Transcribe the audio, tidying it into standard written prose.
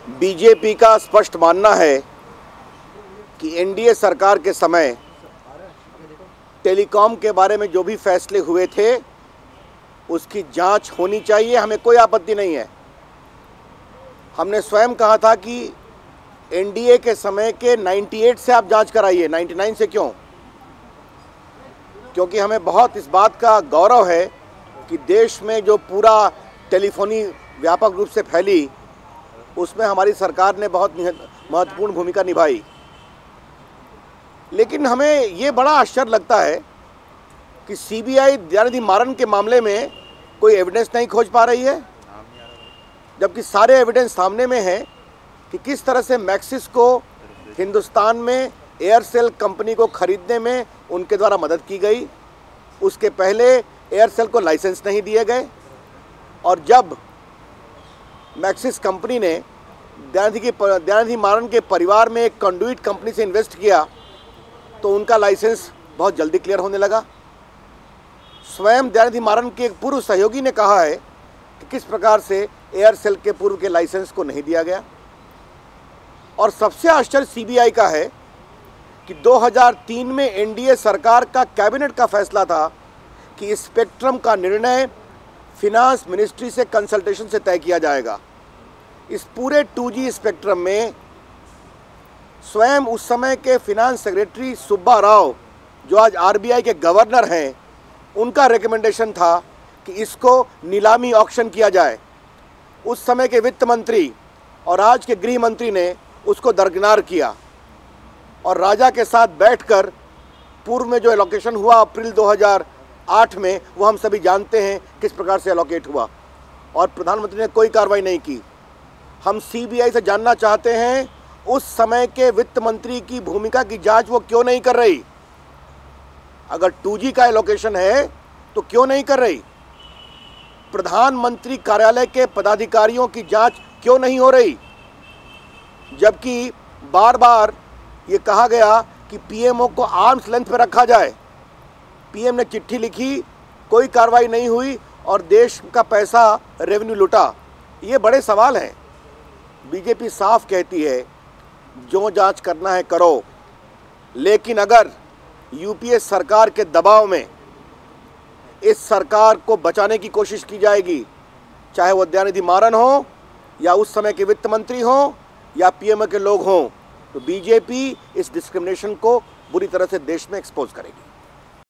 BJP का स्पष्ट मानना है कि एनडीए सरकार के समय टेलीकॉम के बारे में जो भी फैसले हुए थे उसकी जांच होनी चाहिए। हमें कोई आपत्ति नहीं है। हमने स्वयं कहा था कि एनडीए के समय के 98 से आप जांच कराइए, 99 से क्यों? क्योंकि हमें बहुत इस बात का गौरव है कि देश में जो पूरा टेलीफोनी व्यापक रूप से फैली उसमें हमारी सरकार ने बहुत महत्वपूर्ण भूमिका निभाई। लेकिन हमें ये बड़ा आश्चर्य लगता है कि सीबीआई दयानिधि मारन के मामले में कोई एविडेंस नहीं खोज पा रही है, जबकि सारे एविडेंस सामने में है कि किस तरह से मैक्सिस को हिंदुस्तान में एयरसेल कंपनी को खरीदने में उनके द्वारा मदद की गई। उसके पहले एयरसेल को लाइसेंस नहीं दिए गए और जब मैक्सिस कंपनी ने दयानिधि मारन के परिवार में एक कंडुइट कंपनी से इन्वेस्ट किया तो उनका लाइसेंस बहुत जल्दी क्लियर होने लगा। स्वयं दयानिधि मारन के एक पूर्व सहयोगी ने कहा है कि किस प्रकार से एयरसेल के पूर्व के लाइसेंस को नहीं दिया गया। और सबसे आश्चर्य सीबीआई का है कि 2003 में एनडीए सरकार का कैबिनेट का फैसला था कि स्पेक्ट्रम का निर्णय फिनांस मिनिस्ट्री से कंसल्टेशन से तय किया जाएगा। इस पूरे 2G स्पेक्ट्रम में स्वयं उस समय के फिनांस सेक्रेटरी सुब्बा राव, जो आज आरबीआई के गवर्नर हैं, उनका रिकमेंडेशन था कि इसको नीलामी ऑक्शन किया जाए। उस समय के वित्त मंत्री और आज के गृह मंत्री ने उसको दरकिनार किया और राजा के साथ बैठकर पूर्व में जो एलोकेशन हुआ अप्रैल 2008 में, वो हम सभी जानते हैं किस प्रकार से एलोकेट हुआ और प्रधानमंत्री ने कोई कार्रवाई नहीं की। हम सीबीआई से जानना चाहते हैं उस समय के वित्त मंत्री की भूमिका की जांच वो क्यों नहीं कर रही। अगर 2G का एलोकेशन है तो क्यों नहीं कर रही? प्रधानमंत्री कार्यालय के पदाधिकारियों की जांच क्यों नहीं हो रही? जबकि बार बार ये कहा गया कि पीएमओ को आर्म्स लेंथ पर रखा जाए। पीएम ने चिट्ठी लिखी, कोई कार्रवाई नहीं हुई और देश का पैसा रेवेन्यू लुटा। ये बड़े सवाल हैं। बीजेपी साफ कहती है जो जांच करना है करो, लेकिन अगर यूपीए सरकार के दबाव में इस सरकार को बचाने की कोशिश की जाएगी, चाहे वो दयानिधि मारन हो या उस समय के वित्त मंत्री हो या पीएमओ के लोग हों, तो बीजेपी इस डिस्क्रिमिनेशन को बुरी तरह से देश में एक्सपोज करेगी।